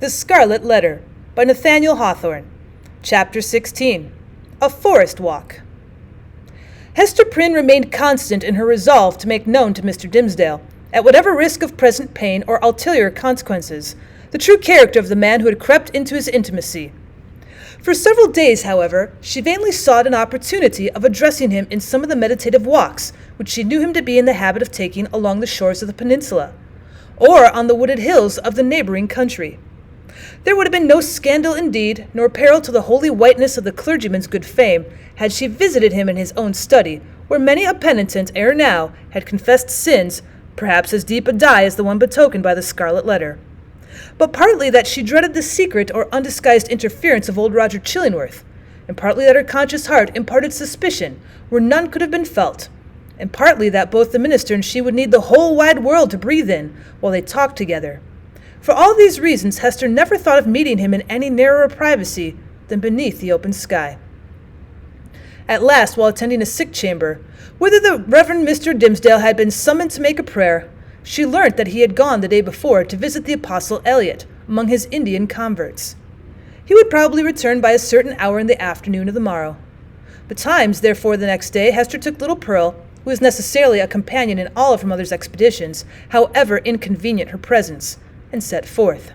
The Scarlet Letter by Nathaniel Hawthorne. Chapter 16. A Forest Walk. Hester Prynne remained constant in her resolve to make known to Mr. Dimmesdale, at whatever risk of present pain or ulterior consequences, the true character of the man who had crept into his intimacy. For several days, however, she vainly sought an opportunity of addressing him in some of the meditative walks which she knew him to be in the habit of taking along the shores of the peninsula, or on the wooded hills of the neighboring country. There would have been no scandal indeed, nor peril to the holy whiteness of the clergyman's good fame, had she visited him in his own study, where many a penitent ere now had confessed sins, perhaps as deep a dye as the one betokened by the Scarlet Letter. But partly that she dreaded the secret or undisguised interference of old Roger Chillingworth, and partly that her conscious heart imparted suspicion where none could have been felt, and partly that both the minister and she would need the whole wide world to breathe in while they talked together. For all these reasons, Hester never thought of meeting him in any narrower privacy than beneath the open sky. At last, while attending a sick chamber, whither the Reverend Mr. Dimmesdale had been summoned to make a prayer, she learnt that he had gone the day before to visit the Apostle Eliot among his Indian converts. He would probably return by a certain hour in the afternoon of the morrow. Betimes, therefore, the next day, Hester took little Pearl, who was necessarily a companion in all of her mother's expeditions, however inconvenient her presence, and set forth.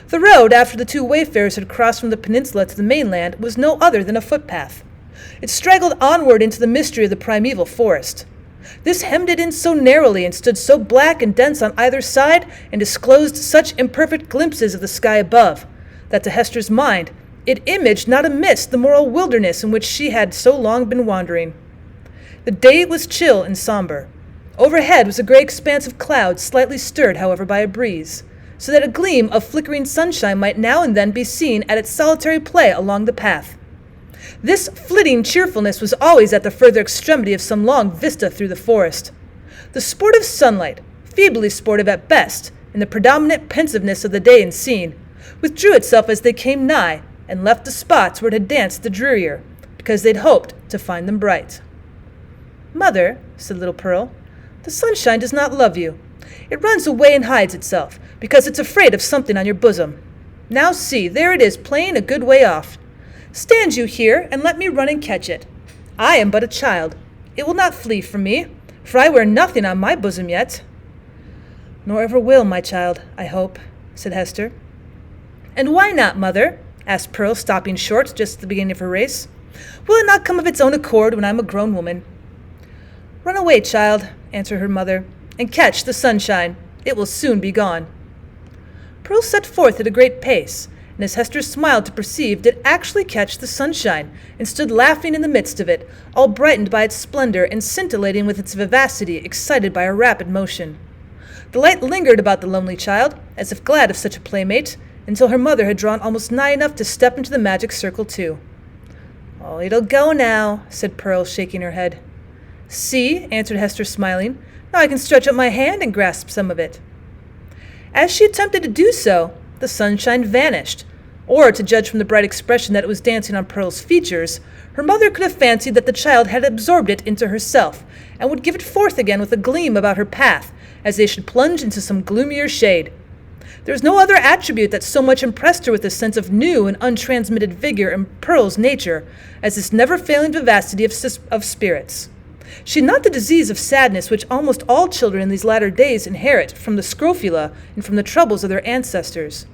The road, after the two wayfarers had crossed from the peninsula to the mainland, was no other than a footpath. It straggled onward into the mystery of the primeval forest. This hemmed it in so narrowly and stood so black and dense on either side and disclosed such imperfect glimpses of the sky above, that to Hester's mind it imaged not amiss the moral wilderness in which she had so long been wandering. The day was chill and somber. Overhead was a grey expanse of clouds, slightly stirred, however, by a breeze, so that a gleam of flickering sunshine might now and then be seen at its solitary play along the path. This flitting cheerfulness was always at the further extremity of some long vista through the forest. The sportive sunlight, feebly sportive at best, in the predominant pensiveness of the day and scene, withdrew itself as they came nigh, and left the spots where it had danced the drearier, because they'd hoped to find them bright. "Mother," said little Pearl, "the sunshine does not love you. It runs away and hides itself, because it's afraid of something on your bosom. Now see, there it is, playing a good way off. Stand you here, and let me run and catch it. I am but a child. It will not flee from me, for I wear nothing on my bosom yet." "Nor ever will, my child, I hope," said Hester. "And why not, mother?" asked Pearl, stopping short just at the beginning of her race. "Will it not come of its own accord when I am a grown woman?" "Run away, child," answered her mother, "and catch the sunshine. It will soon be gone." Pearl set forth at a great pace, and as Hester smiled to perceive, did actually catch the sunshine, and stood laughing in the midst of it, all brightened by its splendor and scintillating with its vivacity, excited by her rapid motion. The light lingered about the lonely child, as if glad of such a playmate, until her mother had drawn almost nigh enough to step into the magic circle too. "Oh, it'll go now," said Pearl, shaking her head. "See," answered Hester, smiling, "now I can stretch out my hand and grasp some of it." As she attempted to do so, the sunshine vanished, or, to judge from the bright expression that it was dancing on Pearl's features, her mother could have fancied that the child had absorbed it into herself, and would give it forth again with a gleam about her path, as they should plunge into some gloomier shade. There was no other attribute that so much impressed her with a sense of new and untransmitted vigor in Pearl's nature as this never-failing vivacity of spirits. She had not the disease of sadness which almost all children in these latter days inherit from the scrofula and from the troubles of their ancestors.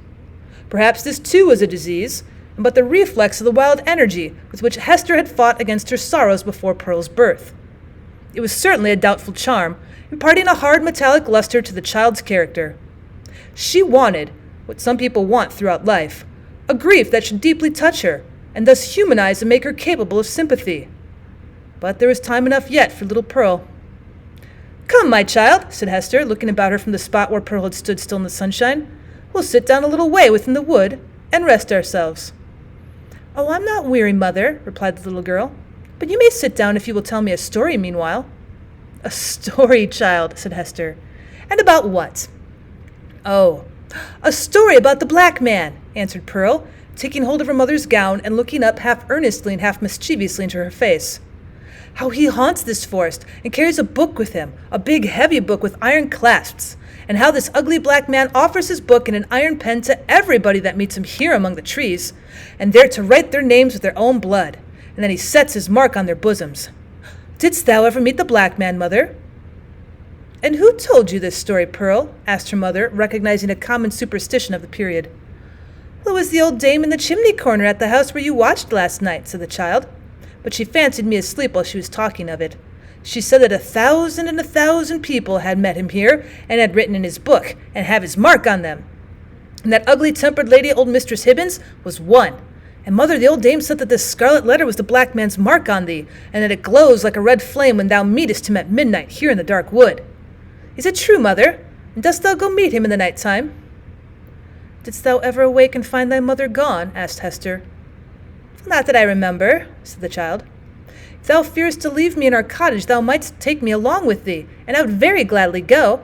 Perhaps this too was a disease, but the reflex of the wild energy with which Hester had fought against her sorrows before Pearl's birth. It was certainly a doubtful charm, imparting a hard metallic luster to the child's character. She wanted, what some people want throughout life, a grief that should deeply touch her, and thus humanize and make her capable of sympathy. But there was time enough yet for little Pearl. "Come, my child," said Hester, looking about her from the spot where Pearl had stood still in the sunshine. "We'll sit down a little way within the wood and rest ourselves." "Oh, I'm not weary, mother," replied the little girl. "But you may sit down if you will tell me a story meanwhile." "A story, child," said Hester. "And about what?" "Oh, a story about the black man," answered Pearl, taking hold of her mother's gown and looking up half earnestly and half mischievously into her face. how he haunts this forest and carries a book with him, a big heavy book with iron clasps, and how this ugly black man offers his book and an iron pen to everybody that meets him here among the trees, and they're to write their names with their own blood, and then he sets his mark on their bosoms. Didst thou ever meet the black man, mother?" "And who told you this story, Pearl?" asked her mother, recognizing a common superstition of the period. "Well, it was the old dame in the chimney corner at the house where you watched last night," said the child. But she fancied me asleep while she was talking of it. She said that 1,000 people had met him here, and had written in his book, and have his mark on them. And that ugly-tempered lady, old Mistress Hibbins, was one. And mother, the old dame said that this scarlet letter was the black man's mark on thee, and that it glows like a red flame when thou meetest him at midnight here in the dark wood. Is it true, mother? And dost thou go meet him in the night time?" "Didst thou ever awake and find thy mother gone?" asked Hester. "Not that I remember," said the child. "If thou fearest to leave me in our cottage, thou mightst take me along with thee, and I would very gladly go.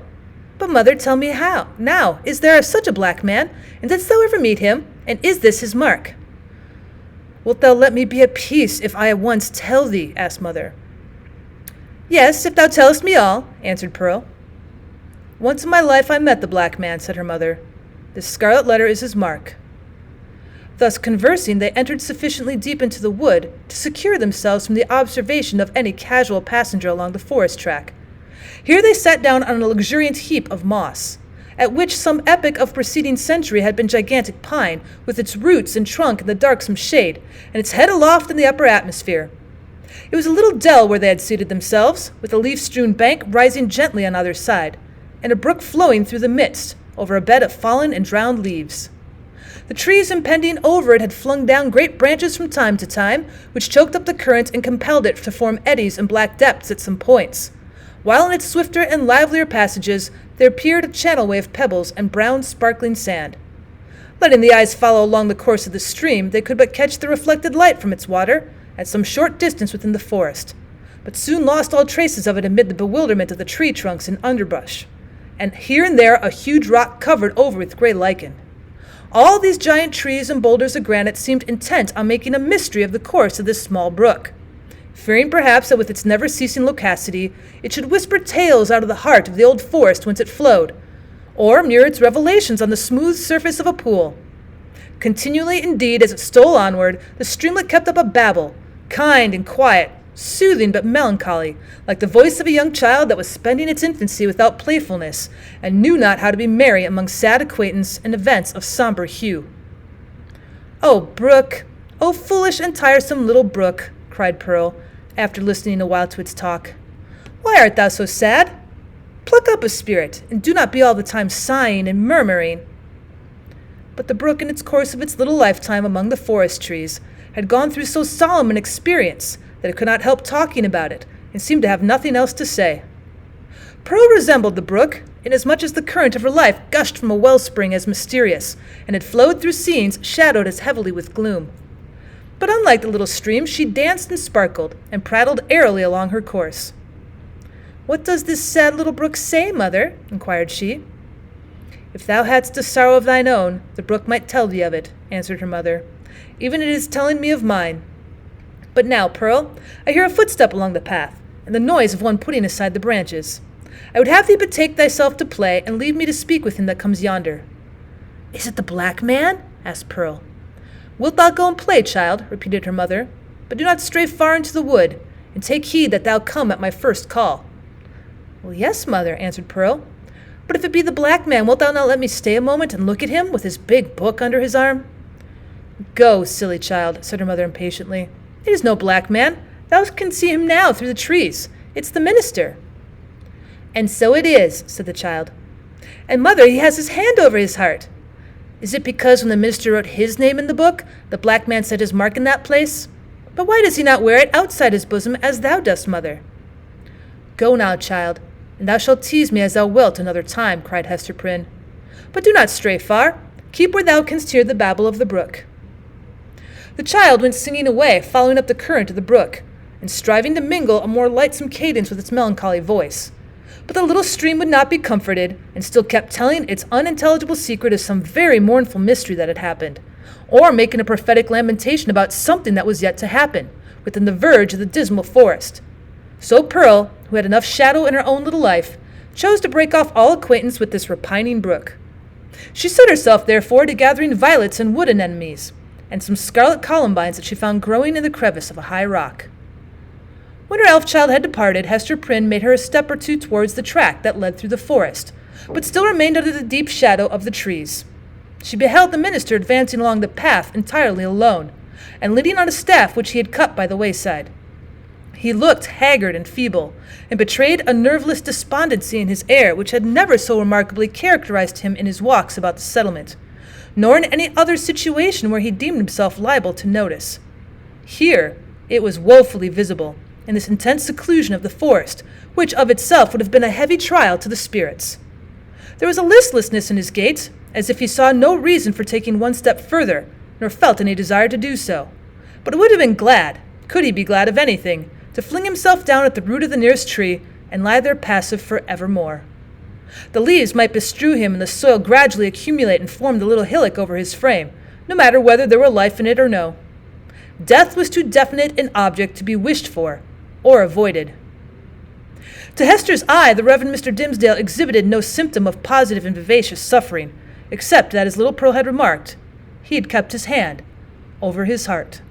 But, mother, tell me how. Now, is there such a black man, and didst thou ever meet him, and is this his mark?" "Wilt thou let me be at peace if I at once tell thee?" asked mother. "Yes, if thou tellest me all," answered Pearl. "Once in my life I met the black man," said her mother. "This scarlet letter is his mark." Thus conversing, they entered sufficiently deep into the wood to secure themselves from the observation of any casual passenger along the forest track. Here they sat down on a luxuriant heap of moss, at which some epoch of preceding century had been gigantic pine, with its roots and trunk in the darksome shade, and its head aloft in the upper atmosphere. It was a little dell where they had seated themselves, with a leaf-strewn bank rising gently on either side, and a brook flowing through the midst, over a bed of fallen and drowned leaves. The trees impending over it had flung down great branches from time to time, which choked up the current and compelled it to form eddies and black depths at some points, while in its swifter and livelier passages there appeared a channelway of pebbles and brown sparkling sand. Letting the eyes follow along the course of the stream, they could but catch the reflected light from its water at some short distance within the forest, but soon lost all traces of it amid the bewilderment of the tree trunks and underbrush, and here and there a huge rock covered over with grey lichen. All these giant trees and boulders of granite seemed intent on making a mystery of the course of this small brook, fearing perhaps that with its never-ceasing loquacity it should whisper tales out of the heart of the old forest whence it flowed, or mirror its revelations on the smooth surface of a pool. Continually, indeed, as it stole onward, the streamlet kept up a babble, kind and quiet, soothing but melancholy, like the voice of a young child that was spending its infancy without playfulness, and knew not how to be merry among sad acquaintance and events of sombre hue. "O brook, O foolish and tiresome little brook," cried Pearl, after listening a while to its talk, "why art thou so sad? Pluck up a spirit, and do not be all the time sighing and murmuring." But the brook, in its course of its little lifetime among the forest trees, had gone through so solemn an experience that it could not help talking about it, and seemed to have nothing else to say. Pearl resembled the brook, inasmuch as the current of her life gushed from a wellspring as mysterious, and had flowed through scenes shadowed as heavily with gloom. But unlike the little stream, she danced and sparkled, and prattled airily along her course. "What does this sad little brook say, mother?" inquired she. "If thou hadst a sorrow of thine own, the brook might tell thee of it," answered her mother. "Even it is telling me of mine. But now, Pearl, I hear a footstep along the path, and the noise of one putting aside the branches. I would have thee betake thyself to play, and leave me to speak with him that comes yonder." "Is it the black man?" asked Pearl. "Wilt thou go and play, child?" repeated her mother. "But do not stray far into the wood, and take heed that thou come at my first call." "Well, yes, mother," answered Pearl. "But if it be the black man, wilt thou not let me stay a moment and look at him with his big book under his arm?" "Go, silly child," said her mother impatiently. "It is no black man. Thou canst see him now through the trees. It's the minister." "And so it is," said the child. "And mother, he has his hand over his heart. Is it because when the minister wrote his name in the book, the black man set his mark in that place? But why does he not wear it outside his bosom as thou dost, mother?" "Go now, child, and thou shalt tease me as thou wilt another time," cried Hester Prynne. "But do not stray far. Keep where thou canst hear the babble of the brook." The child went singing away, following up the current of the brook, and striving to mingle a more lightsome cadence with its melancholy voice. But the little stream would not be comforted, and still kept telling its unintelligible secret of some very mournful mystery that had happened, or making a prophetic lamentation about something that was yet to happen, within the verge of the dismal forest, So Pearl, who had enough shadow in her own little life, chose to break off all acquaintance with this repining brook. She set herself, therefore, to gathering violets and wood anemones, and some scarlet columbines that she found growing in the crevice of a high rock. When her elf-child had departed, Hester Prynne made her a step or two towards the track that led through the forest, but still remained under the deep shadow of the trees. She beheld the minister advancing along the path entirely alone, and leaning on a staff which he had cut by the wayside. He looked haggard and feeble, and betrayed a nerveless despondency in his air which had never so remarkably characterized him in his walks about the settlement, nor in any other situation where he deemed himself liable to notice. Here it was woefully visible, in this intense seclusion of the forest, which of itself would have been a heavy trial to the spirits. There was a listlessness in his gait, as if he saw no reason for taking one step further, nor felt any desire to do so. But it would have been glad, could he be glad of anything, to fling himself down at the root of the nearest tree and lie there passive for evermore. The leaves might bestrew him and the soil gradually accumulate and form the little hillock over his frame, no matter whether there were life in it or no. Death was too definite an object to be wished for or avoided. To Hester's eye, the Reverend Mr. Dimmesdale exhibited no symptom of positive and vivacious suffering, except that, as little Pearl had remarked, he had kept his hand over his heart.